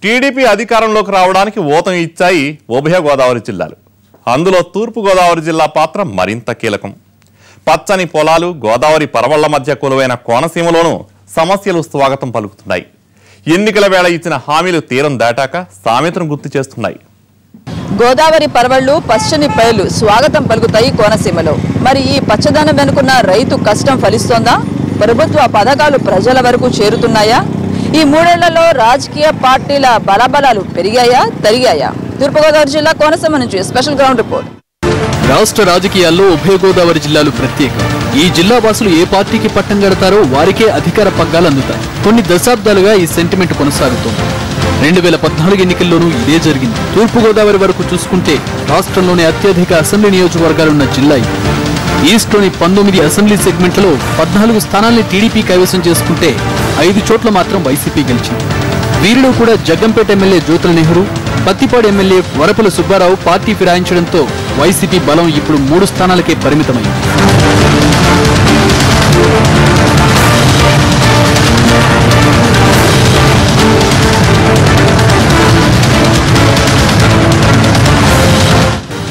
TDP అధికారంలోకి రావడానికి ఊతం ఇచ్చాయి ఉభయ గోదావరి జిల్లాలు. అందులో తూర్పు గోదావరి జిల్లా పాత్ర మరింత కీలకం. పచ్చని పొలాలు, గోదావరి పరవళ్ల మధ్య కొలువైన కోనసీమలోనూ సమస్యలు స్వాగతం పలుకుతున్నాయి. ఎన్నికల వేళ ఇచ్చిన హామీలు తీరం దాటాక సామెతను గుర్తు చేస్తున్నాయి. గోదావరి పరవళ్లు, పచ్చని పైలు స్వాగతం పలుకుతాయి కోనసీమలో. మరి ఈ పచ్చదనం వెనుకున్న రైతు కష్టం ఫలిస్తోందా? ప్రభుత్వ పథకాలు ప్రజల వరకు చేరుతున్నాయా? ఈ మూడేళ్లలో రాజకీయ పార్టీల బలబలాలు పెరిగాయా, తరిగాయా? తూర్పుగోదావరి జిల్లా కోనసీమ నుంచి స్పెషల్ గ్రౌండ్ రిపోర్ట్. రాష్ట్ర రాజకీయాల్లో ఉభయ గోదావరి జిల్లాలు ప్రత్యేకం. ఈ జిల్లా వాసులు ఏ పార్టీకి పట్టం గడతారో వారికే అధికార పగ్గాలు అందుతాయి. కొన్ని దశాబ్దాలుగా ఈ సెంటిమెంట్ కొనసాగుతోంది. 2014 ఎన్నికల్లోనూ ఇదే జరిగింది. తూర్పుగోదావరి వరకు చూసుకుంటే రాష్ట్రంలోని అత్యధిక అసెంబ్లీ నియోజకవర్గాలున్న జిల్లా ఇది. ఈస్ట్లోని 19 అసెంబ్లీ సెగ్మెంట్లలో 14 స్థానాల్ని టీడీపీ కైవసం చేసుకుంటే 5 చోట్ల మాత్రం వైసీపీ గెలిచింది. వీరిలో కూడా Jaggampeta MLA Jyothula Nehru, Pathipadu MLA Varupula Subbarao party ఫిరాయించడంతో వైసీపీ బలం ఇప్పుడు 3 స్థానాలకే పరిమితమైంది.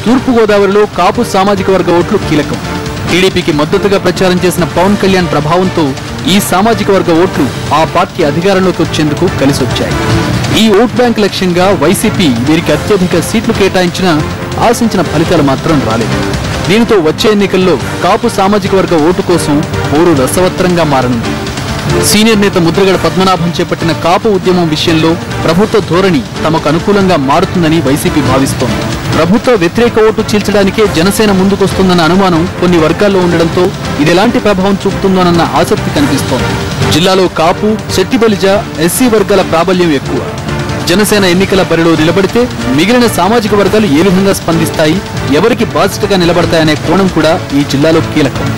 తూర్పుగోదావరిలో కాపు సామాజిక వర్గ ఓట్లు కీలకం. టీడీపీకి మద్దతుగా ప్రచారం చేసిన పవన్ కళ్యాణ్ ప్రభావంతో ఈ సామాజిక వర్గ ఓట్లు ఆ పార్టీ అధికారంలోకి వచ్చేందుకు కలిసొచ్చాయి. ఈ ఓట్ బ్యాంక్ లక్ష్యంగా వైసీపీ వీరికి అత్యధిక సీట్లు కేటాయించినా ఆశించిన ఫలితాలు మాత్రం రాలేదు. దీనితో వచ్చే ఎన్నికల్లో కాపు సామాజిక వర్గ ఓటు కోసం పోరు రసవత్రంగా మారనుంది. సీనియర్ నేత ముద్రగడ పద్మనాభం చేపట్టిన కాపు ఉద్యమం విషయంలో ప్రభుత్వ ధోరణి తమకు అనుకూలంగా మారుతుందని వైసీపీ భావిస్తోంది. ప్రభుత్వ వ్యతిరేక ఓటు చీల్చడానికే జనసేన ముందుకొస్తుందన్న అనుమానం కొన్ని వర్గాల్లో ఉండడంతో ఇదెలాంటి ప్రభావం చూపుతుందోనన్న ఆసక్తి కనిపిస్తోంది. జిల్లాలో కాపు, చెట్టిబలిజ, ఎస్సీ వర్గాల ప్రాబల్యం ఎక్కువ. జనసేన ఎన్నికల బరిలో నిలబడితే మిగిలిన సామాజిక వర్గాలు ఏ విధంగా స్పందిస్తాయి, ఎవరికి బాధ్యతగా నిలబడతాయనే కోణం కూడా ఈ జిల్లాలో కీలకం.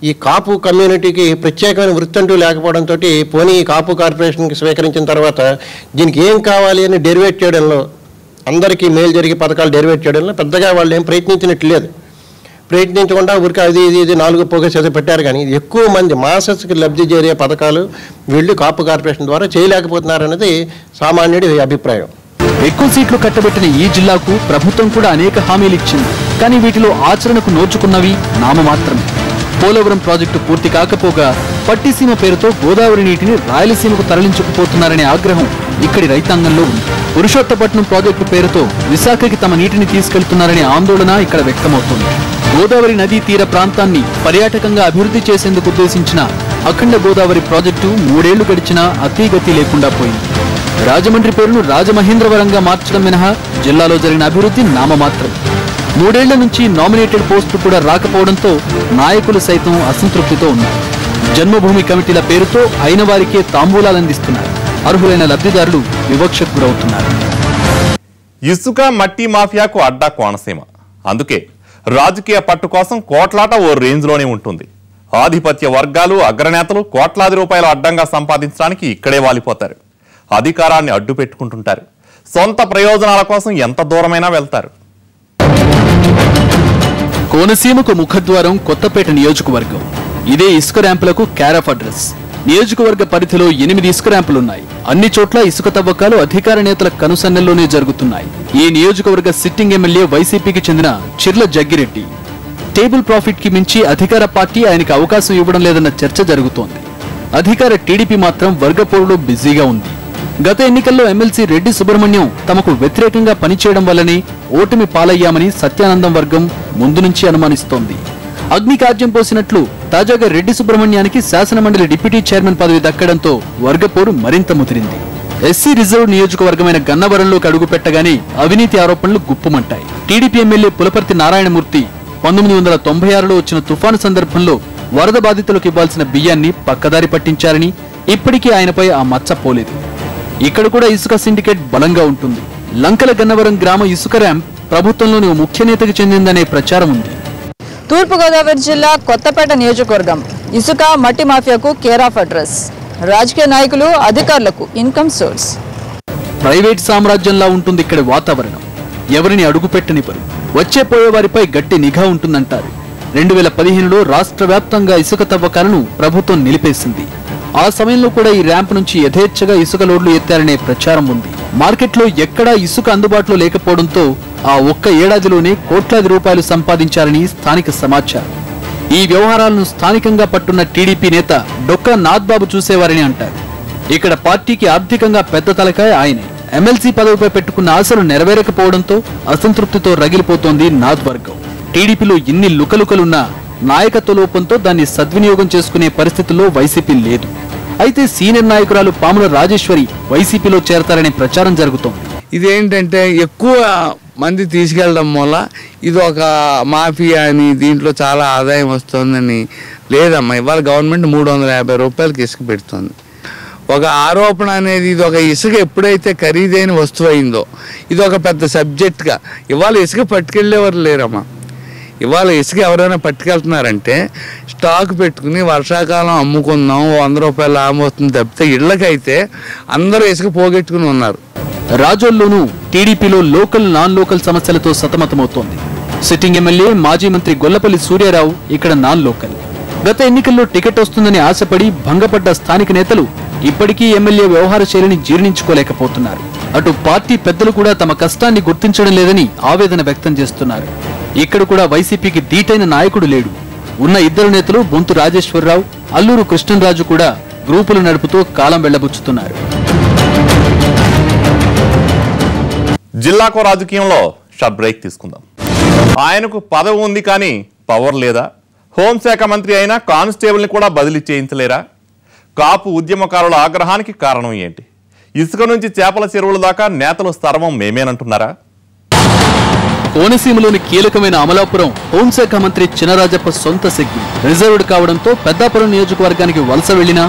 ఈ కాపు కమ్యూనిటీకి ప్రత్యేకమైన వృత్తి అంటూ లేకపోవడంతో పోనీ కాపు కార్పొరేషన్కి స్వీకరించిన తర్వాత దీనికి ఏం కావాలి అని డెరివేట్ చేయడంలో, అందరికీ మేలు జరిగే పథకాలు డెరివేట్ చేయడంలో పెద్దగా వాళ్ళు ఏం ప్రయత్నించినట్లు లేదు. ప్రయత్నించకుండా ఊరికి అది ఇది 4 పోగేసి ఏదో పెట్టారు. కానీ ఎక్కువ మంది మాసెస్కి లబ్ధి చేరే పథకాలు వీళ్ళు కాపు కార్పొరేషన్ ద్వారా చేయలేకపోతున్నారనేది సామాన్యుడి అభిప్రాయం. ఎక్కువ సీట్లు కట్టబెట్టిన ఈ జిల్లాకు ప్రభుత్వం కూడా అనేక హామీలు ఇచ్చింది. కానీ వీటిలో ఆచరణకు నోచుకున్నవి నామమాత్రమే. పోలవరం ప్రాజెక్టు పూర్తి కాకపోగా పట్టిసీమ పేరుతో గోదావరి నీటిని రాయలసీమకు తరలించుకుపోతున్నారనే ఆగ్రహం ఇక్కడి రైతాంగంలో ఉంది. పురుషోత్తపట్నం ప్రాజెక్టు పేరుతో విశాఖకి తమ నీటిని తీసుకెళ్తున్నారనే ఆందోళన ఇక్కడ వ్యక్తమవుతోంది. గోదావరి నదీ తీర ప్రాంతాన్ని పర్యాటకంగా అభివృద్ధి చేసేందుకు ఉద్దేశించిన అఖండ గోదావరి ప్రాజెక్టు 3 ఏళ్లు గడిచినా అతీగతి లేకుండా పోయింది. రాజమండ్రి పేరును రాజమహేంద్రవరంగా మార్చడం మినహా జిల్లాలో జరిగిన అభివృద్ధి నామమాత్రం. 3 ఏళ్ల నుంచి నామినేటెడ్ పోస్టులు కూడా రాకపోవడంతో నాయకులు సైతం అసంతృప్తితో ఉన్నారు. జన్మభూమి కమిటీల పేరుతో అయిన వారికే తాంబూలాలు అందిస్తున్నారు. అర్హులైన లబ్ధిదారులు వివక్షకు గురవుతున్నారు. ఇసుక, మట్టి మాఫియాకు అడ్డా కోనసీమ. అందుకే రాజకీయ పట్టు కోసం కోట్లాట ఓ రేంజ్లోనే ఉంటుంది. ఆధిపత్య వర్గాలు, అగ్రనేతలు కోట్లాది రూపాయలు అడ్డంగా సంపాదించడానికి ఇక్కడే వాలిపోతారు. అధికారాన్ని అడ్డు పెట్టుకుంటుంటారు. సొంత ప్రయోజనాల కోసం ఎంత దూరమైనా వెళ్తారు. కోనసీమకు ముఖద్వారం కొత్తపేట నియోజకవర్గం. ఇదే ఇసుక ర్యాంపులకు కేర్ ఆఫ్ అడ్రస్. నియోజకవర్గ పరిధిలో 8 ఇసుక ర్యాంపులున్నాయి. అన్ని చోట్ల ఇసుక తవ్వకాలు అధికార నేతల కనుసన్నెల్లోనే జరుగుతున్నాయి. ఈ నియోజకవర్గ సిట్టింగ్ ఎమ్మెల్యే వైసీపీకి చెందిన చిర్ల జగ్గిరెడ్డి. టేబుల్ ప్రాఫిట్ కి మించి అధికార పార్టీ ఆయనకు అవకాశం ఇవ్వడం లేదన్న చర్చ జరుగుతోంది. అధికార టీడీపీ మాత్రం వర్గపోరులో బిజీగా ఉంది. గత ఎన్నికల్లో ఎమ్మెల్సీ రెడ్డి సుబ్రహ్మణ్యం తమకు వ్యతిరేకంగా పనిచేయడం వల్లనే ఓటమి పాలయ్యామని సత్యానందం వర్గం ముందు నుంచి అనుమానిస్తోంది. అగ్ని కార్యం పోసినట్లు తాజాగా రెడ్డి సుబ్రహ్మణ్యానికి శాసనమండలి డిప్యూటీ చైర్మన్ పదవి దక్కడంతో వర్గపోరు మరింత ముదిరింది. ఎస్సీ రిజర్వ్ నియోజకవర్గమైన గన్నవరంలోకి అడుగు పెట్టగానే అవినీతి ఆరోపణలు గుప్పుమంటాయి. టీడీపీ ఎమ్మెల్యే పులపర్తి నారాయణమూర్తి 1996లో వచ్చిన తుఫాను సందర్భంలో వరద బాధితులకు ఇవ్వాల్సిన బియ్యాన్ని పక్కదారి పట్టించారని ఇప్పటికీ ఆయనపై ఆ మచ్చ పోలేదు. ఇక్కడ కూడా ఇసుక సిండికేట్ బలంగా ఉంటుంది. లంకల గన్నవరం గ్రామ ఇసుక ర్యాంప్ ప్రభుత్వంలోని ఓ ముఖ్య నేతకు చెందిందనే ప్రచారం ఉంది. తూర్పుగోదావరి జిల్లా కొత్తపేట నియోజకవర్గం ఇసుక, మట్టి మాఫియాకు కేర్ ఆఫ్ అడ్రస్. రాజకీయ నాయకులు, అధికారులకు ఇన్కమ్ సోర్స్. ప్రైవేట్ సామ్రాజ్యంలా ఉంటుంది ఇక్కడ వాతావరణం. ఎవరిని అడుగుపెట్టనివ్వరు. వచ్చే పోయే వారిపై గట్టి నిఘా ఉంటుందంటారు. 2015లో రాష్ట్ర వ్యాప్తంగా ఇసుక తవ్వకాలను ప్రభుత్వం నిలిపేసింది. ఆ సమయంలో కూడా ఈ ర్యాంప్ నుంచి యథేచ్ఛగా ఇసుక లోడ్లు ఎత్తారనే ప్రచారం ఉంది. మార్కెట్లో ఎక్కడా ఇసుక అందుబాటులో లేకపోవడంతో ఆ ఒక్క ఏడాదిలోనే కోట్లాది రూపాయలు సంపాదించారని స్థానిక సమాచారం. ఈ వ్యవహారాలను స్థానికంగా పట్టున్న టీడీపీ నేత డొక్కా నాథ్బాబు చూసేవారని అంటారు. ఇక్కడ పార్టీకి ఆర్థికంగా పెద్ద తలకాయ ఆయనే. ఎమ్మెల్సీ పదవిపై పెట్టుకున్న ఆశలు నెరవేరకపోవడంతో అసంతృప్తితో రగిలిపోతోంది నాథ్ వర్గం. టీడీపీలో ఇన్ని లుకలుకలున్నా నాయకత్వ లోపంతో దాన్ని సద్వినియోగం చేసుకునే పరిస్థితుల్లో వైసీపీ లేదు. అయితే సీనియర్ నాయకురాలు పాముల రాజేశ్వరి వైసీపీలో చేరతారనే ప్రచారం జరుగుతోంది. ఇదేంటంటే ఎక్కువ మంది తీసుకెళ్ళడం వల్ల ఇది ఒక మాఫియా అని, దీంట్లో చాలా ఆదాయం వస్తుందని లేదమ్మా. ఇవాళ గవర్నమెంట్ 350 రూపాయలకి ఇసుక పెడుతుంది. ఒక ఆరోపణ అనేది, ఇది ఒక ఇసుక ఎప్పుడైతే ఖరీదైన వస్తువు అయిందో ఇది ఒక పెద్ద సబ్జెక్ట్గా ఇవాళ ఇసుక పట్టుకెళ్ళేవారు లేరమ్మా. ఇవాళ ఇసుక ఎవరైనా పట్టుకెళ్తున్నారంటే స్టాక్ పెట్టుకుని వర్షాకాలం అమ్ముకుందాం 100 రూపాయలు లాభం వస్తుంది తప్పితే ఇళ్లకైతే అందరూ ఇసుక పోగొట్టుకుని ఉన్నారు. రాజోల్లోనూ టీడీపీలో లోకల్ నాన్ లోకల్ సమస్యలతో సతమతమవుతోంది. సిట్టింగ్ ఎమ్మెల్యే మాజీ మంత్రి గొల్లపల్లి సూర్యారావు ఇక్కడ నాన్ లోకల్. గత ఎన్నికల్లో టికెట్ వస్తుందని ఆశపడి భంగపడ్డ స్థానిక నేతలు ఇప్పటికీ ఎమ్మెల్యే వ్యవహార శైలిని జీర్ణించుకోలేకపోతున్నారు. అటు పార్టీ పెద్దలు కూడా తమ కష్టాన్ని గుర్తించడం లేదని ఆవేదన వ్యక్తం చేస్తున్నారు. ఇక్కడ కూడా వైసీపీకి దీటైన నాయకుడు లేడు. ఉన్న ఇద్దరు నేతలు బొంతు రాజేశ్వరరావు, అల్లూరు కృష్ణంరాజు కూడా గ్రూపులు నడుపుతూ కాలం వెళ్లబుచ్చుతున్నారు. జిల్లాకో రాజకీయంలో షార్ట్ బ్రేక్ తీసుకుందాం. ఆయనకు పదవి ఉంది కానీ పవర్ లేదా? హోంశాఖ మంత్రి అయినా కానిస్టేబుల్ని కూడా బదిలీ చేయించలేరా? కాపు ఉద్యమకారుల ఆగ్రహానికి కారణం ఏంటి? ఇసుక నుంచి చేపల చెరువుల దాకా నేతలు సర్వం మేమేనంటున్నారా? కోనసీమలోని కీలకమైన అమలాపురం హోంశాఖ మంత్రి చినరాజప్ప సొంత శక్తి. రిజర్వ్డ్ కావడంతో పెద్దాపురం నియోజకవర్గానికి వలస వెళ్లినా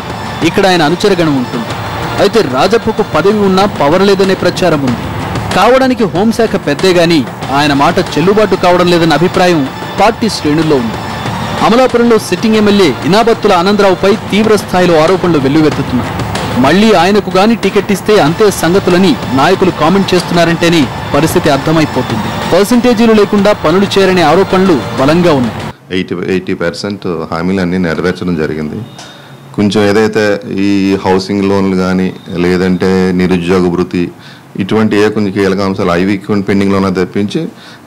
ఇక్కడ ఆయన అనుచరగణం ఉంటుంది. అయితే రాజప్పకు పదవి ఉన్నా పవర్ లేదనే ప్రచారం ఉంది. కావడానికి హోంశాఖ పెద్దే గాని ఆయన మాట చెల్లుబాటు కావడం లేదన్న అభిప్రాయం పార్టీ శ్రేణుల్లో ఉంది. అమలాపురంలో సిట్టింగ్ ఎమ్మెల్యే ఇనాబత్తుల ఆనందరావుపై తీవ్ర స్థాయిలో ఆరోపణలు వెల్లువెత్తుతున్నాయి. మళ్లీ ఆయనకు గాని టికెట్ ఇస్తే అంతే సంగతులని నాయకులు కామెంట్ చేస్తున్నారంటేనే పరిస్థితి అర్థమైపోతుంది. పర్సంటేజీలు లేకుండా పనులు చేరనే ఆరోపణలు బలంగా ఉన్నాయి. 80% హామీలన్నీ నెరవేర్చడం జరిగింది. కొంచెం ఏదైతే ఈ హౌసింగ్ లోన్లు కానీ లేదంటే నిరుద్యోగ వృత్తి ఇటువంటి కొంచెం కీలక అంశాలు అవి పెండింగ్లోనే తెప్పించి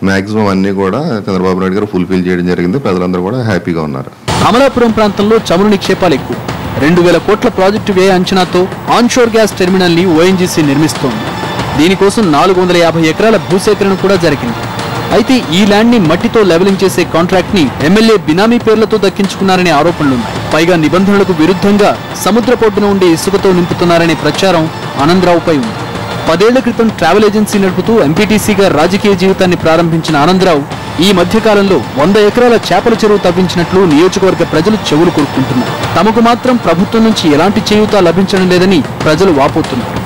మ్యాక్సిమం అన్నీ కూడా చంద్రబాబు నాయుడు గారు ఫుల్ఫిల్ చేయడం జరిగింది. ప్రజలందరూ కూడా హ్యాపీగా ఉన్నారు. అమలాపురం ప్రాంతంలో చమురు నిక్షేపాలు ఎక్కువ. 2000 కోట్ల ప్రాజెక్టు వ్యయ అంచనాతో ఆన్షోర్ గ్యాస్ టెర్మినల్ ని ఓఎన్జీసీ నిర్మిస్తోంది. దీనికోసం 450 ఎకరాల భూసేకరణ కూడా జరిగింది. అయితే ఈ ల్యాండ్ ని మట్టితో లెవెలింగ్ చేసే కాంట్రాక్ట్ ని ఎమ్మెల్యే బినామీ పేర్లతో దక్కించుకున్నారనే ఆరోపణలున్నాయి. పైగా నిబంధనలకు విరుద్ధంగా సముద్ర పొడ్డున ఉండే ఇసుకతో నింపుతున్నారనే ప్రచారం ఆనందరావుపై ఉంది. 10 ఏళ్ల క్రితం ట్రావెల్ ఏజెన్సీ నడుపుతూ ఎంపీటీసీగా రాజకీయ జీవితాన్ని ప్రారంభించిన ఆనందరావు ఈ మధ్యకాలంలో 100 ఎకరాల చేపల చెరువు తవ్వించినట్లు నియోజకవర్గ ప్రజలు చెవులు కొరుక్కుంటున్నారు. తమకు మాత్రం ప్రభుత్వం నుంచి ఎలాంటి చేయూత లభించడం లేదని ప్రజలు వాపోతున్నారు.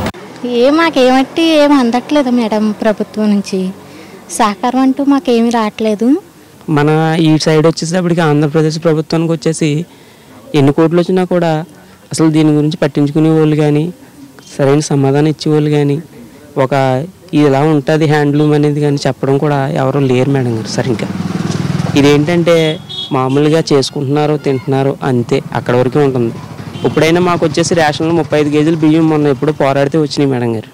మాకేమట్టి ఏమి అందట్లేదు మేడం, ప్రభుత్వం నుంచి సహకారం అంటూ మాకేమీ రావట్లేదు. మన ఈ సైడ్ వచ్చేసేపటికి ఆంధ్రప్రదేశ్ ప్రభుత్వానికి వచ్చేసి ఎన్ని కోట్లు వచ్చినా కూడా అసలు దీని గురించి పట్టించుకునే వాళ్ళు కానీ సరైన సమాధానం ఇచ్చేవాళ్ళు కానీ ఒక ఇలా ఉంటుంది హ్యాండ్లూమ్ అనేది కానీ చెప్పడం కూడా ఎవరు లేరు మేడం గారు సరిగ్గా. ఇదేంటంటే మామూలుగా చేసుకుంటున్నారు తింటున్నారు అంతే, అక్కడ వరకు ఉంటుంది. ఇప్పుడైనా మాకు వచ్చేసి రేషన్లో 35 కేజీలు బియ్యం మొన్న ఎప్పుడు పోరాడితే వచ్చినాయి మేడం గారు.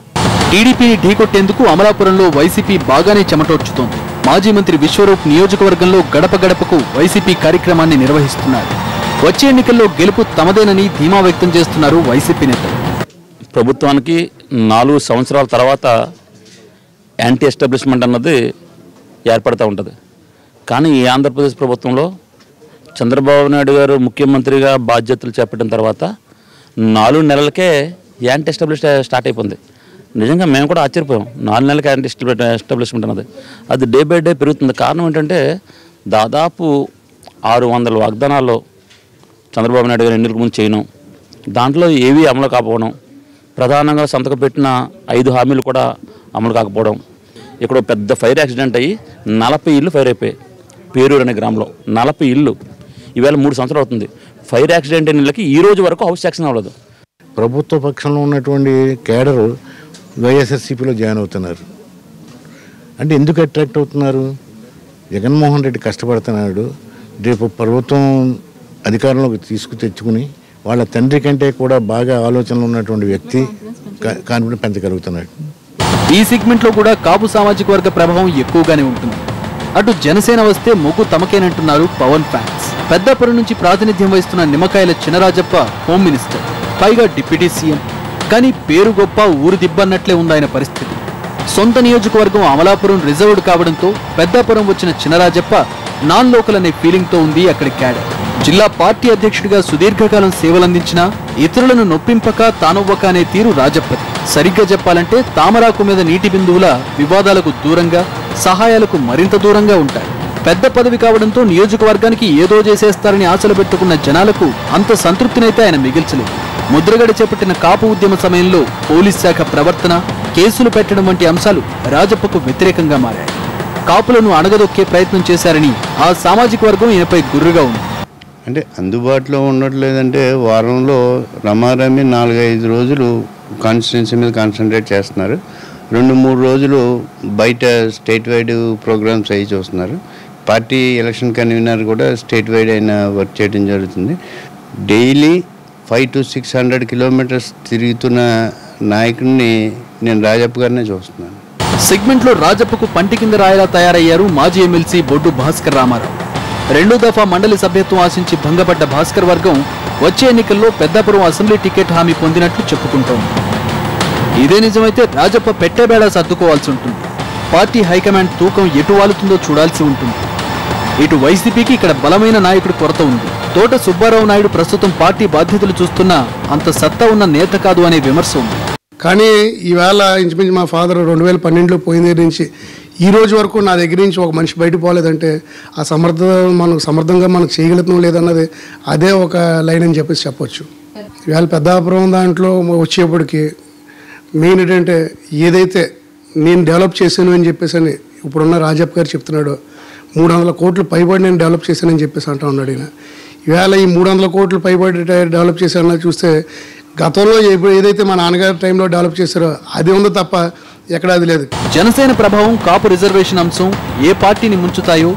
టీడీపీని ఢీకొట్టేందుకు అమలాపురంలో వైసీపీ బాగానే చెమటోడ్చుతోంది. మాజీ మంత్రి విశ్వరూప్ నియోజకవర్గంలో గడప గడపకు వైసీపీ కార్యక్రమాన్ని నిర్వహిస్తున్నారు. వచ్చే ఎన్నికల్లో గెలుపు తమదేనని ధీమా వ్యక్తం చేస్తున్నారు వైసీపీ నేతలు. ప్రభుత్వానికి 4 సంవత్సరాల తర్వాత యాంటీ ఎస్టాబ్లిష్మెంట్ అన్నది ఏర్పడుతూ ఉంటుంది. కానీ ఈ ఆంధ్రప్రదేశ్ ప్రభుత్వంలో చంద్రబాబు నాయుడు గారు ముఖ్యమంత్రిగా బాధ్యతలు చేపట్టిన తర్వాత 4 నెలలకే యాంటీ ఎస్టాబ్లిష్ స్టార్ట్ అయిపోయింది. నిజంగా మేము కూడా ఆశ్చర్యపోయాం. 4 నెలలకి యాంటీ ఎస్టాబ్లిష్మెంట్ అన్నది అది డే బై డే పెరుగుతుంది. కారణం ఏంటంటే దాదాపు 600 వాగ్దానాల్లో చంద్రబాబు నాయుడు గారు ఎన్నికల ముందు చేయడం, దాంట్లో ఏవి అమలు కాకపోవడం, ప్రధానంగా సంతకం పెట్టిన 5 హామీలు కూడా అమలు కాకపోవడం. ఇక్కడ పెద్ద ఫైర్ యాక్సిడెంట్ అయ్యి 40 ఇళ్ళు ఫైర్ అయిపోయాయి. పేరూరు అనే గ్రామంలో 40 ఇళ్ళు. ఈవేళ 3 సంవత్సరాలు అవుతుంది. ఫైర్ యాక్సిడెంట్ అయిన ఇళ్ళకి ఈ రోజు వరకు హౌస్ యాక్షన్ అవ్వలేదు. ప్రభుత్వ పక్షంలో ఉన్నటువంటి కేడరు వైఎస్ఆర్సీపీలో జాయిన్ అవుతున్నారు. అంటే ఎందుకు అట్రాక్ట్ అవుతున్నారు? జగన్మోహన్ రెడ్డి కష్టపడుతున్నాడు. రేపు ప్రభుత్వం అధికారంలోకి తెచ్చుకుని వాళ్ళ తండ్రి కంటే కూడా బాగా ఆలోచనలు ఉన్నటువంటి వ్యక్తి కాన్ఫిడెన్స్ పెంచగలుగుతున్నాడు. ఈ సెగ్మెంట్ లో కూడా కాపు సామాజిక వర్గ ప్రభావం ఎక్కువగానే ఉంటుంది. అటు జనసేన వస్తే మొగ్గు తమకేనంటున్నారు పవన్ ఫ్యాన్స్. పెద్దాపురం నుంచి ప్రాతినిధ్యం వహిస్తున్న నిమ్మకాయల చినరాజప్ప హోమ్ మినిస్టర్, పైగా డిప్యూటీ సీఎం. కానీ పేరు గొప్ప ఊరు దిబ్బన్నట్లే ఉందాయన పరిస్థితి. సొంత నియోజకవర్గం అమలాపురం రిజర్వ్డ్ కావడంతో పెద్దాపురం వచ్చిన చినరాజప్ప నాన్ లోకల్ అనే ఫీలింగ్ తో ఉంది అక్కడి క్యాడర్. జిల్లా పార్టీ అధ్యక్షుడిగా సుదీర్ఘకాలం సేవలందించినా ఇతరులను నొప్పింపక తానొవ్వక అనే తీరు రాజప్పది. సరిగ్గా చెప్పాలంటే తామరాకు మీద నీటి బిందువుల వివాదాలకు దూరంగా, సహాయాలకు మరింత దూరంగా ఉంటాయి. పెద్ద పదవి కావడంతో నియోజకవర్గానికి ఏదో చేసేస్తారని ఆశలు పెట్టుకున్న జనాలకు అంత సంతృప్తినైతే ఆయన మిగిల్చలేదు. ముద్రగడ చేపట్టిన కాపు ఉద్యమ సమయంలో పోలీస్ శాఖ ప్రవర్తన, కేసులు పెట్టడం వంటి అంశాలు రాజప్పకు వ్యతిరేకంగా మారాయి. కాపులను అణగదొక్కే ప్రయత్నం చేశారని ఆ సామాజిక వర్గం ఈయనపై గుర్రుగా ఉంది. అంటే అందుబాటులో ఉండట్లేదంటే వారంలో రమారమి 4-5 రోజులు కాన్స్టిట్యున్సీ మీద కాన్సన్ట్రేట్ చేస్తున్నారు. 2-3 రోజులు బయట స్టేట్ వైడ్ ప్రోగ్రామ్స్ అయ్యి చూస్తున్నారు. పార్టీ ఎలక్షన్ కన్వీనర్ కూడా స్టేట్ వైడ్ అయిన వర్క్ చేయడం జరుగుతుంది. డైలీ 500 to 600 కిలోమీటర్స్ తిరుగుతున్న నాయకుడిని నేను రాజప్ప గారినే చూస్తున్నాను. సెగ్మెంట్ లో రాజప్పకు పంటి కింద రాయలా తయారయ్యారు మాజీ ఎమ్మెల్సీ బొడ్డు భాస్కర్ రామారావు. 2వ దఫా మండలి సభ్యత్వం ఆశించి భంగపడ్డ భాస్కర్ వర్గం వచ్చే ఎన్నికల్లో పెద్దాపురం అసెంబ్లీ టికెట్ హామీ పొందినట్లు చెప్పుకుంటోంది. ఇదే నిజమైతే రాజప్ప పెట్టేబేడా సర్దుకోవాల్సి ఉంటుంది. పార్టీ హైకమాండ్ తూకం ఎటు వాలుతుందో చూడాల్సి ఉంటుంది. ఇటు వైసీపీకి ఇక్కడ బలమైన నాయకుడి కొరత ఉంది. తోట సుబ్బారావు నాయుడు ప్రస్తుతం పార్టీ బాధ్యతలు చూస్తున్నా అంత సత్తా ఉన్న నేత కాదు అనే విమర్శ ఉంది. కానీ ఈవేళ ఇంచుమించు మా ఫాదర్ 2012లో పోయిన దగ్గర నుంచి ఈ రోజు వరకు నా దగ్గర నుంచి ఒక మనిషి బయట పోలేదంటే ఆ సమర్థంగా మనకు చేయగలుగుతాం లేదన్నది అదే ఒక లైన్ అని చెప్పొచ్చు. ఈవేళ పెద్దాపురం దాంట్లో వచ్చేప్పటికి మెయిన్ ఏంటంటే ఏదైతే నేను డెవలప్ చేశాను అని చెప్పేసి అని ఇప్పుడున్న రాజప్ప గారు చెప్తున్నాడు. 300 కోట్లు పైబడి నేను డెవలప్ చేశానని చెప్పేసి అంటా ఉన్నాడు ఈయన. ఈవేళ ఈ 300 కోట్లు పైబడి డెవలప్ చేశానని చూస్తే గతంలో ఏదైతే మా నాన్నగారి టైంలో డెవలప్ చేశారో అది ఉందో తప్ప ఎక్కడ అది లేదు. జనసేన ప్రభావం కాపు రిజర్వేషన్ అంశం ఏ పార్టీని ముంచుతాయో,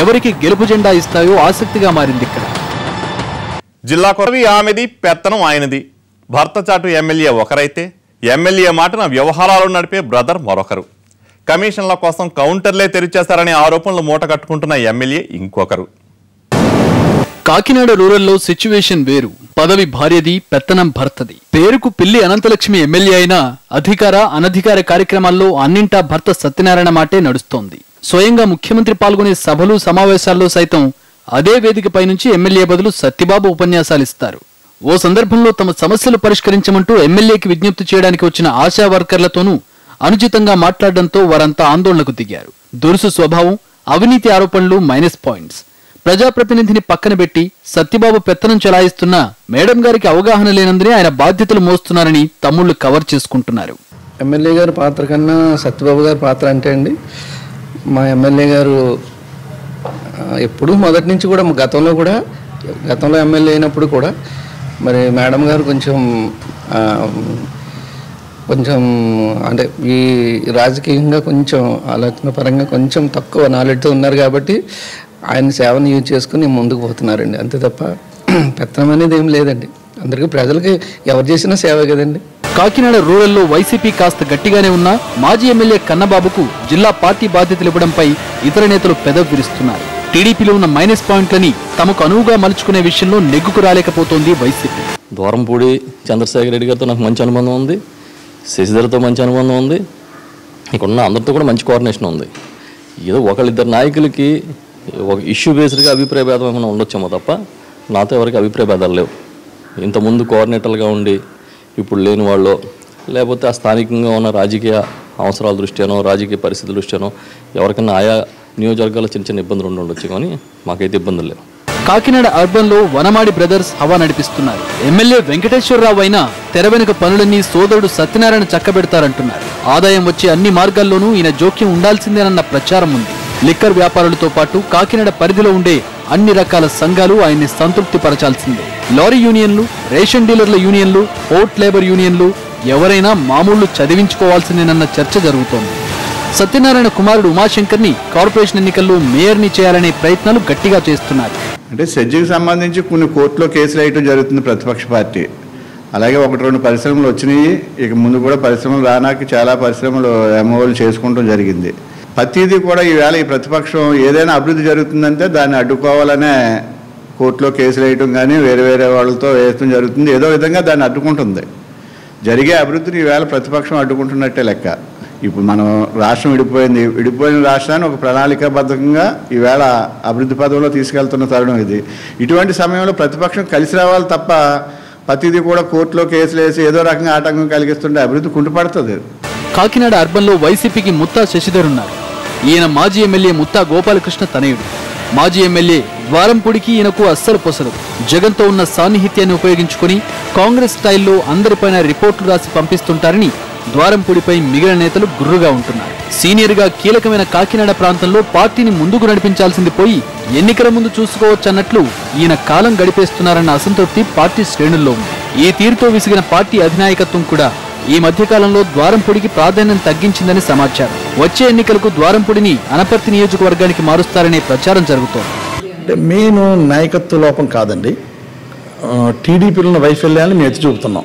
ఎవరికి గెలుపు జెండా ఇస్తాయో ఆసక్తిగా మారింది ఇక్కడ. జిల్లా కొరవి ఆమెది, పెత్తనం ఆయనది. భర్త చాటు ఎమ్మెల్యే ఒకరైతే ఎమ్మెల్యే మాటన వ్యవహారాలు నడిపే బ్రదర్ మరొకరు. కమిషన్ల కోసం కౌంటర్లే తెరిచేస్తారనే ఆరోపణలు మూట కట్టుకుంటున్న ఎమ్మెల్యే ఇంకొకరు. కాకినాడ రూరల్లో సిచ్యువేషన్ వేరు. పదవి భార్యది, పెత్తనం భర్తది. పేరుకు పిల్లి అనంతలక్ష్మి ఎమ్మెల్యే అయినా అధికార అనధికార కార్యక్రమాల్లో అన్నింటా భర్త సత్యనారాయణ మాటే నడుస్తోంది. స్వయంగా ముఖ్యమంత్రి పాల్గొనే సభలు సమావేశాల్లో సైతం అదే వేదికపై నుంచి ఎమ్మెల్యే బదులు సత్యబాబు ఉపన్యాసాలిస్తారు. ఓ సందర్భంలో తమ సమస్యలు పరిష్కరించమంటూ ఎమ్మెల్యేకి విజ్ఞప్తి చేయడానికి వచ్చిన ఆశా వర్కర్లతోనూ అనుచితంగా మాట్లాడడంతో వారంతా ఆందోళనకు దిగారు. దురుసు స్వభావం, అవినీతి ఆరోపణలు మైనస్ పాయింట్స్. ప్రజాప్రతినిధిని పక్కన పెట్టి సత్యబాబు పెత్తనం చెలాయిస్తున్నా మేడం గారికి అవగాహన లేనందునే ఆయన బాధ్యతలు మోస్తున్నారని తమ్ముళ్లు కవర్ చేసుకుంటున్నారు. ఎమ్మెల్యే గారి పాత్ర కన్నా సత్యబాబు గారి పాత్ర అంటే అండి, మా ఎమ్మెల్యే గారు ఎప్పుడు మొదటి నుంచి కూడా గతంలో ఎమ్మెల్యే అయినప్పుడు కూడా మరి మేడం గారు కొంచెం అంటే ఈ రాజకీయంగా కొంచెం ఆలోచన పరంగా కొంచెం తక్కువ నాలెడ్జ్తో ఉన్నారు కాబట్టి ఆయన సేవను యూజ్ చేసుకుని ముందుకు పోతున్నారండి. అంతే తప్ప పెత్తనం అనేది ఏం లేదండి. అందరికీ ప్రజలకి ఎవరు చేసినా సేవ కదండి. కాకినాడ రూరల్లో వైసీపీ కాస్త గట్టిగానే ఉన్నా మాజీ ఎమ్మెల్యే కన్నబాబుకు జిల్లా పార్టీ బాధ్యతలు ఇవ్వడంపై ఇతర నేతలు పెదవి విరుస్తున్నారు. టీడీపీలో ఉన్న మైనస్ పాయింట్లని తమకు అనువుగా మలుచుకునే విషయంలో నెగ్గుకు రాలేకపోతోంది వైసీపీ. దూరంపూడి చంద్రశేఖర్ రెడ్డి గారితో నాకు మంచి అనుబంధం ఉంది, శశిధర్తో మంచి అనుబంధం ఉంది, ఇక్కడున్న అందరితో కూడా మంచి కోఆర్డినేషన్ ఉంది. ఏదో ఒకళ్ళిద్దరు నాయకులకి ఒక ఇష్యూ బేస్డ్గా అభిప్రాయ భేదం ఏమైనా ఉండొచ్చేమో తప్ప నాతో ఎవరికి అభిప్రాయ భేదాలు లేవు. ఇంతకుముందు కోఆర్డినేటర్లుగా ఉండి ఇప్పుడు లేని వాళ్ళు, లేకపోతే ఆ స్థానికంగా ఉన్న రాజకీయ అవసరాల దృష్ట్యానో రాజకీయ పరిస్థితుల దృష్ట్యానో ఎవరికైనా ఆయా నియోజకవర్గాల్లో చిన్న చిన్న ఇబ్బందులు ఉండొచ్చు, కానీ మాకైతే ఇబ్బందులు లేవు. కాకినాడ అర్బన్ లో వనమాడి బ్రదర్స్ హవా నడిపిస్తున్నారు. ఎమ్మెల్యే వెంకటేశ్వరరావు అయినా తెర వెనుక పనులన్నీ సోదరుడు సత్యనారాయణ చక్కబెడతారంటున్నారు. ఆదాయం వచ్చే అన్ని మార్గాల్లోనూ ఈయన జోక్యం ఉండాల్సిందేనన్న ప్రచారం ఉంది. లిక్కర్ వ్యాపారులతో పాటు కాకినాడ పరిధిలో ఉండే అన్ని రకాల సంఘాలు ఆయన్ని సంతృప్తి పరచాల్సిందే. లారీ యూనియన్లు, రేషన్ డీలర్ల యూనియన్లు, పోర్ట్ లేబర్ యూనియన్లు ఎవరైనా మామూళ్లు చదివించుకోవాల్సిందేనన్న చర్చ జరుగుతోంది. సత్యనారాయణ కుమారుడు ఉమాశంకర్ని కార్పొరేషన్ ఎన్నికల్లో మేయర్ని చేయాలనే ప్రయత్నాలు గట్టిగా చేస్తున్నారు. అంటే సెజ్జికి సంబంధించి కొన్ని కోర్టులో కేసులు వేయటం జరుగుతుంది ప్రతిపక్ష పార్టీ. అలాగే 1-2 పరిశ్రమలు వచ్చినాయి. ఇక ముందు కూడా పరిశ్రమలు రానాక చాలా పరిశ్రమలు ఎంఓలు చేసుకుంటాం జరిగింది. ప్రతిదీ కూడా ఈవేళ ఈ ప్రతిపక్షం ఏదైనా అభివృద్ధి జరుగుతుందంటే దాన్ని అడ్డుకోవాలనే కోర్టులో కేసులు వేయటం కానీ వేరే వాళ్ళతో వేయటం జరుగుతుంది. ఏదో విధంగా దాన్ని అడ్డుకుంటుంది. జరిగే అభివృద్ధిని ఈవేళ ప్రతిపక్షం అడ్డుకుంటున్నట్టే లెక్క. ఇప్పుడు మనం రాష్ట్రం విడిపోయిన రాష్ట్రాన్ని ఒక ప్రణాళికాబద్ధంగా ఈవేళ అభివృద్ధి పదంలో తీసుకెళ్తున్న తరుణం ఇది. ఇటువంటి సమయంలో ప్రతిపక్షం కలిసి రావాలి తప్ప ప్రతిదీ కూడా కోర్టులో కేసులు వేసి ఏదో రకంగా ఆటంకం కలిగిస్తుంటే అభివృద్ధి కుంటుపడుతుంది. కాకినాడ అర్బన్లో వైసీపీకి ముత్తా శశిధర్ ఉన్నారు. ఈయన మాజీ ఎమ్మెల్యే ముత్తా గోపాలకృష్ణ తనయుడు. మాజీ ఎమ్మెల్యే ద్వారంపూడికి ఈయనకు అస్సలు పొసలదు. జగన్తో ఉన్న సాన్నిహిత్యాన్ని ఉపయోగించుకుని కాంగ్రెస్ స్టైల్లో అందరిపైన రిపోర్టులు రాసి పంపిస్తుంటారని ద్వారంపూడిపై మిగిలిన నేతలు గుర్రుగా ఉంటున్నారు. సీనియర్గా కీలకమైన కాకినాడ ప్రాంతంలో పార్టీని ముందుకు నడిపించాల్సింది పోయి ఎన్నికల ముందు చూసుకోవచ్చన్నట్లు ఈయన కాలం గడిపేస్తున్నారన్న అసంతృప్తి పార్టీ శ్రేణుల్లో ఉంది. ఈ తీరుతో విసిగిన పార్టీ అధినాయకత్వం కూడా ఈ మధ్యకాలంలో ద్వారంపూడికి ప్రాధాన్యం తగ్గించిందని సమాచారం. వచ్చే ఎన్నికలకు ద్వారంపూడిని అనపర్తి నియోజకవర్గానికి మారుస్తారనే ప్రచారం జరుగుతోంది. మెయిన్ నాయకత్వ లోపం కాదండి, టీడీపీలో ఉన్న వైఫల్యాన్ని మేము ఎత్తి చూపుతున్నాం.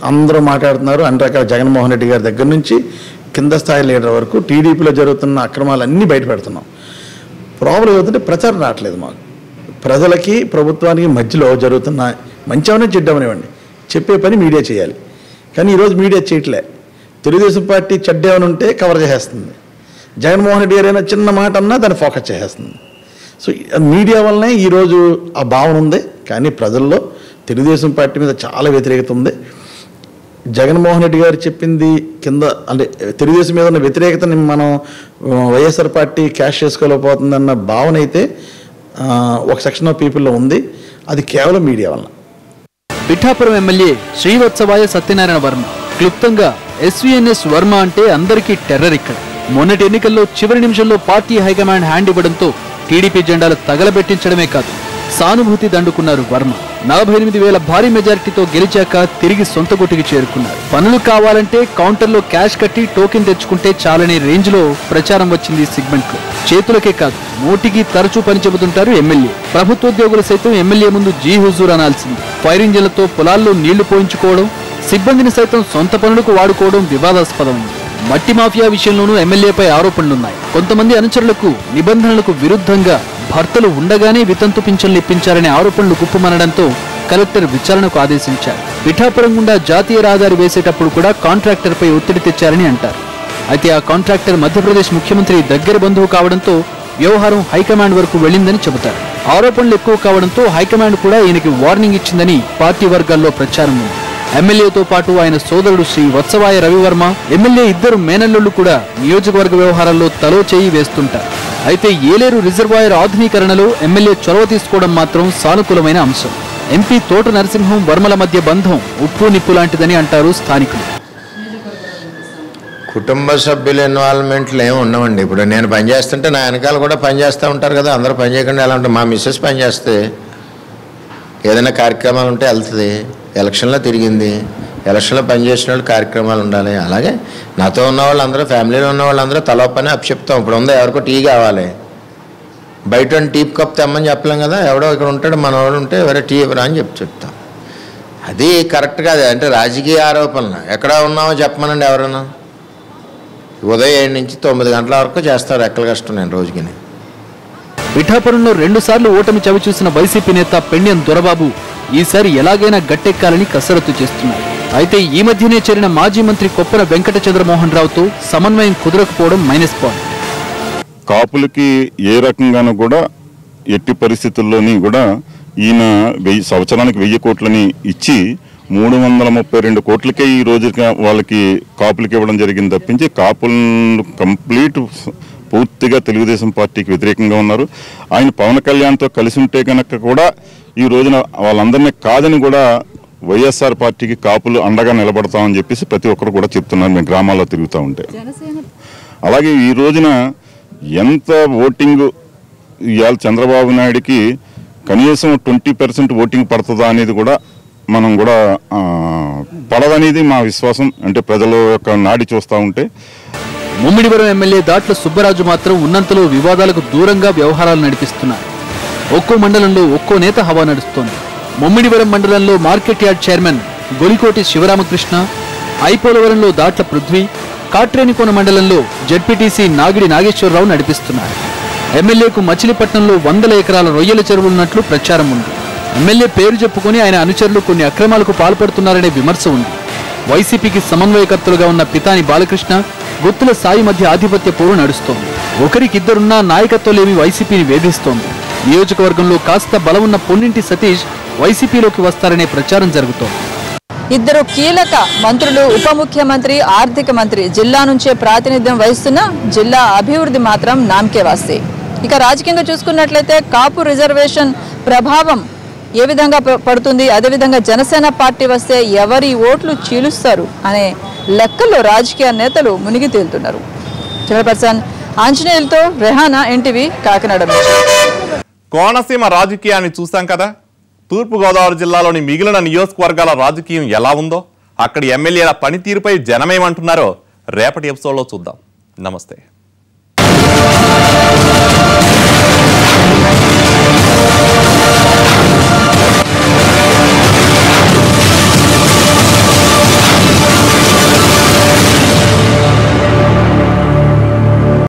అందరూ మాట్లాడుతున్నారు అన్ని రకాల. జగన్మోహన్ రెడ్డి గారి దగ్గర నుంచి కింద స్థాయి లీడర్ వరకు టీడీపీలో జరుగుతున్న అక్రమాలన్నీ బయట పెడుతున్నాం. ప్రాబ్లం ఏమవుతుంటే ప్రచారం రావట్లేదు. మాకు ప్రజలకి ప్రభుత్వానికి మధ్యలో జరుగుతున్న మంచివనే చెడ్డమనివ్వండి చెప్పే పని మీడియా చేయాలి. కానీ ఈరోజు మీడియా చేయట్లే. తెలుగుదేశం పార్టీ చెడ్డేమని ఉంటే కవర్ చేసేస్తుంది. జగన్మోహన్ రెడ్డి గారు అయినా చిన్న మాట అన్నా దాన్ని ఫోకస్ చేసేస్తుంది. సో మీడియా వల్లనే ఈరోజు ఆ భావన ఉంది. కానీ ప్రజల్లో తెలుగుదేశం పార్టీ మీద చాలా వ్యతిరేకత ఉంది. జగన్మోహన్ రెడ్డి గారు చెప్పింది కింద అంటే తెలుగుదేశం మీద ఉన్న వ్యతిరేకతని మనం వైఎస్ఆర్ పార్టీ క్యాష్ చేసుకోలేకపోతుందన్న భావన అయితే ఒక సెక్షన్ ఆఫ్ పీపుల్లో ఉంది. అది కేవలం మీడియా వల్ల. పిఠాపురం ఎమ్మెల్యే శ్రీవత్సవాయ సత్యనారాయణ వర్మ క్లుప్తంగా ఎస్వీఎన్ఎస్ వర్మ అంటే అందరికీ టెర్రర్. ఇక్కడ మొన్నటి ఎన్నికల్లో చివరి నిమిషంలో పార్టీ హైకమాండ్ హ్యాండ్ ఇవ్వడంతో టీడీపీ జెండాలు తగలబెట్టించడమే కాదు సానుభూతి దండుకున్నారు వర్మ. 48,000 భారీ మెజారిటీతో గెలిచాక తిరిగి సొంత గుటికి చేరుకున్నారు. పనులు కావాలంటే కౌంటర్లో క్యాష్ కట్టి టోకెన్ తెచ్చుకుంటే చాలనే రేంజ్ లో ప్రచారం వచ్చింది సెగ్మెంట్ లో. చేతులకే కాదు నోటికి తరచూ పని చెబుతుంటారు ఎమ్మెల్యే. ప్రభుత్వోద్యోగులు సైతం ఎమ్మెల్యే ముందు జీ హుజూర్ అనాల్సింది. ఫైర్ ఇంజిన్లతో పొలాల్లో నీళ్లు పోయించుకోవడం, సిబ్బందిని సైతం సొంత పనులకు వాడుకోవడం వివాదాస్పదమైంది. మట్టి మాఫియా విషయంలోనూ ఎమ్మెల్యేపై ఆరోపణలున్నాయి. కొంతమంది అనుచరులకు నిబంధనలకు విరుద్ధంగా భర్తలు ఉండగానే వితంతు పింఛన్లు ఇప్పించారనే ఆరోపణలు గుప్పమనడంతో కలెక్టర్ విచారణకు ఆదేశించారు. పిఠాపురం గుండా జాతీయ రహదారి వేసేటప్పుడు కూడా కాంట్రాక్టర్పై ఒత్తిడి తెచ్చారని అంటారు. అయితే ఆ కాంట్రాక్టర్ మధ్యప్రదేశ్ ముఖ్యమంత్రి దగ్గర బంధువు కావడంతో వ్యవహారం హైకమాండ్ వరకు వెళ్లిందని చెబుతారు. ఆరోపణలు ఎక్కువ కావడంతో హైకమాండ్ కూడా ఈయనకి వార్నింగ్ ఇచ్చిందని పార్టీ వర్గాల్లో ప్రచారం ఉంది. ఎమ్మెల్యేతో పాటు ఆయన సోదరుడు శ్రీ వత్సవాయ రవివర్మ, ఎమ్మెల్యే ఇద్దరు మేనల్లుళ్లు కూడా నియోజకవర్గ వ్యవహారాల్లో తలో చేయి వేస్తుంటారు. అయితే ఏలేరు రిజర్వాయర్ ఆధునీకరణలో ఎమ్మెల్యే చొరవ తీసుకోవడం మాత్రం సానుకూలమైన అంశం. ఎంపీ తోట నరసింహం వర్మల మధ్య బంధం ఉప్పు నిప్పు లాంటిదని అంటారు స్థానికులు. కుటుంబ సభ్యుల ఇన్వాల్వ్మెంట్లు ఏమి ఉండవండి. ఇప్పుడు నేను పనిచేస్తుంటే నా వెనకాల కూడా పనిచేస్తూ ఉంటారు కదా. అందరూ పని చేయకుండా ఎలా ఉంటుంది. మా మిస్సెస్ పనిచేస్తే ఏదైనా కార్యక్రమాలు ఉంటే వెళ్తుంది. ఎలక్షన్లో తిరిగింది. ఎలక్షన్లో పనిచేసిన వాళ్ళు కార్యక్రమాలు ఉండాలి. అలాగే నాతో ఉన్న వాళ్ళందరూ, ఫ్యామిలీలో ఉన్న వాళ్ళందరూ తలో పని అప్పచెప్తాం. ఇప్పుడు ఉందా ఎవరికో టీ కావాలి, బయట టీ కప్ తెమ్మని చెప్పలేం కదా. ఎవడో ఇక్కడ ఉంటాడు, మనవాడు ఉంటే ఎవరో టీ ఇవ్వరా అని చెప్తాం. అది కరెక్ట్ కాదు. అంటే రాజకీయ ఆరోపణలు. ఎక్కడ ఉన్నామో చెప్పమనండి ఎవరన్నా. ఉదయం 7 నుంచి 9 గంటల వరకు చేస్తారు ఎక్కల కష్టం నేను రోజుకి. పిఠాపురంలో 2 సార్లు ఓటమి చవిచూసిన వైసీపీ నేత పెండ్యం దొరబాబు ఈసారి ఎలాగైనా గట్టెక్కాలని కసరత్తు చేస్తున్నారు. అయితే ఈ మధ్యనే చేరిన మాజీ మంత్రి కొప్పన వెంకట చంద్రమోహన్ రావుతో సమన్వయం కుదరకపోవడం మైనస్ పాయింట్. కాపులకి ఏ రకంగానూ కూడా ఎట్టి పరిస్థితుల్లోని కూడా ఈయన సంవత్సరానికి 1000 కోట్లని ఇచ్చి 332 కోట్లకే ఈ రోజు వాళ్ళకి కాపులకి ఇవ్వడం జరిగింది తప్పించి కాపులను కంప్లీట్ పూర్తిగా తెలుగుదేశం పార్టీకి వ్యతిరేకంగా ఉన్నారు. ఆయన పవన్ కళ్యాణ్తో కలిసి ఉంటే కనుక కూడా ఈ రోజున వాళ్ళందరినీ కాదని కూడా వైఎస్ఆర్ పార్టీకి కాపులు అండగా నిలబడతామని చెప్పేసి ప్రతి ఒక్కరు కూడా చెప్తున్నారు మేము గ్రామాల్లో తిరుగుతూ ఉంటే. అలాగే ఈ రోజున ఎంత ఓటింగ్ ఇవాళ చంద్రబాబు నాయుడికి కనీసం 20% ఓటింగ్ పడుతుందా అనేది కూడా మనం కూడా పడదనేది మా విశ్వాసం. అంటే ప్రజల యొక్క నాడి చూస్తూ ఉంటే. ముమ్మిడివరం ఎమ్మెల్యే దాట్ల సుబ్బరాజు మాత్రం ఉన్నంతలో వివాదాలకు దూరంగా వ్యవహారాలు నడిపిస్తున్నారు. ఒక్కో మండలంలో ఒక్కో నేత హవా నడుస్తోంది. ముమ్మిడివరం మండలంలో market yard chairman Golikoti Sivaramakrishna, ఐపోలవరంలో దాట్ల పృథ్వీ, కాట్రేనికోన మండలంలో జెడ్పీటీసీ నాగిడి నాగేశ్వరరావు నడిపిస్తున్నారు. ఎమ్మెల్యేకు మచిలీపట్నంలో 100 ఎకరాల రొయ్యల చెరువులున్నట్లు ప్రచారం ఉంది. ఎమ్మెల్యే పేరు చెప్పుకొని ఆయన అనుచరులు కొన్ని అక్రమాలకు పాల్పడుతున్నారనే విమర్శ ఉంది. వైసీపీకి సమన్వయకర్తలుగా ఉన్న పితాని బాలకృష్ణ, గుత్తుల సాయి మధ్య ఆధిపత్య పోరు నడుస్తోంది. ఒకరికిద్దరున్నా నాయకత్వలేమి వైసీపీని వేధిస్తోంది. నియోజకవర్గంలో కాస్త బలమున్న పొన్నింటి సతీష్ వైసీపీలోకి వస్తారనే ప్రచారం జరుగుతోంది. ఇద్దరు కీలక మంత్రులు, ఉప ముఖ్యమంత్రి, ఆర్థిక మంత్రి జిల్లా నుంచే ప్రాతినిధ్యం వహిస్తున్న జిల్లా అభివృద్ధి మాత్రం నామకే వాస్తే. ఇక రాజకీయంగా చూసుకున్నట్లయితే కాపు రిజర్వేషన్ ప్రభావం ఏ విధంగా పడుతుంది, అదేవిధంగా జనసేన పార్టీ వస్తే ఎవరి ఓట్లు చీలుస్తారు అనే లెక్కల్లో రాజకీయ నేతలు మునిగి తేలుతున్నారు. కెమెరా పర్సన్ ఆంజనేయులతో రెహానా, ఎన్టీవీ, కాకినాడ. కోనసీమ రాజకీయాన్ని చూసాం కదా. తూర్పుగోదావరి జిల్లాలోని మిగిలిన నియోజకవర్గాల రాజకీయం ఎలా ఉందో, అక్కడి ఎమ్మెల్యేల పనితీరుపై జనమేమంటున్నారో రేపటి ఎపిసోడ్లో చూద్దాం. నమస్తే.